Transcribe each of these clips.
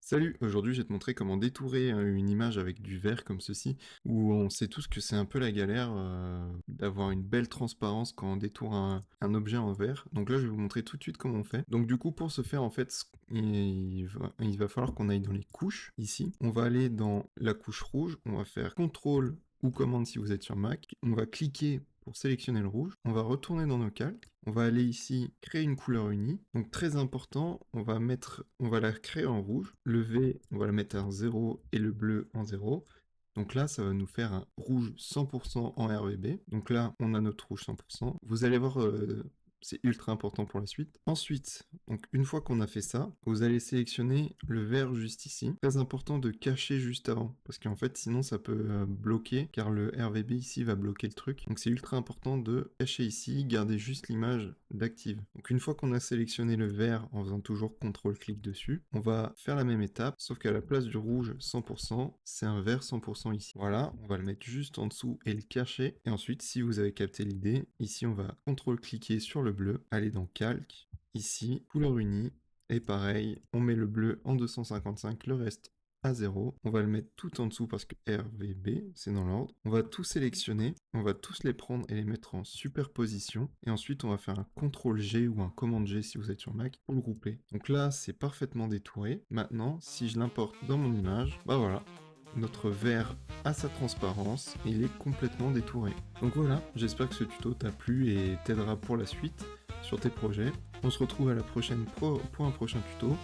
Salut, aujourd'hui je vais te montrer comment détourer une image avec du vert comme ceci, où on sait tous que c'est un peu la galère d'avoir une belle transparence quand on détourne un objet en vert. Donc là je vais vous montrer tout de suite comment on fait. Donc du coup pour ce faire en fait, il va falloir qu'on aille dans les couches, ici. On va aller dans la couche rouge, on va faire CTRL ou commande si vous êtes sur Mac. On va cliquer pour sélectionner le rouge, on va retourner dans nos calques, on va aller ici créer une couleur unie, donc très important, on va la créer en rouge, le V on va la mettre en 0 et le bleu en 0, donc là ça va nous faire un rouge 100% en RGB, donc là on a notre rouge 100%, vous allez voir c'est ultra important pour la suite. Ensuite, donc une fois qu'on a fait ça, vous allez sélectionner le vert juste ici. Très important de cacher juste avant, parce qu'en fait sinon ça peut bloquer, car le RGB ici va bloquer le truc. Donc c'est ultra important de cacher ici, garder juste l'image d'active. Donc une fois qu'on a sélectionné le vert en faisant toujours CTRL-clic dessus, on va faire la même étape, sauf qu'à la place du rouge 100%, c'est un vert 100% ici. Voilà, on va le mettre juste en dessous et le cacher. Et ensuite, si vous avez capté l'idée, ici on va CTRL-cliquer sur le bleu, aller dans calque, ici, couleur unie, et pareil, on met le bleu en 255, le reste à 0. On va le mettre tout en dessous parce que RVB, c'est dans l'ordre. On va tout sélectionner, on va tous les prendre et les mettre en superposition. Et ensuite, on va faire un CTRL-G ou un commande-G si vous êtes sur Mac pour le grouper. Donc là, c'est parfaitement détouré. Maintenant, si je l'importe dans mon image, bah voilà, notre vert a sa transparence et il est complètement détouré. Donc voilà, j'espère que ce tuto t'a plu et t'aidera pour la suite sur tes projets. On se retrouve à la prochaine pour un prochain tuto.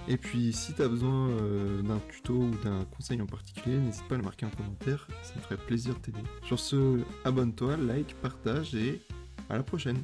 Et puis si t'as besoin d'un tuto ou d'un conseil en particulier, n'hésite pas à le marquer en commentaire, ça me ferait plaisir de t'aider. Sur ce, abonne-toi, like, partage et à la prochaine.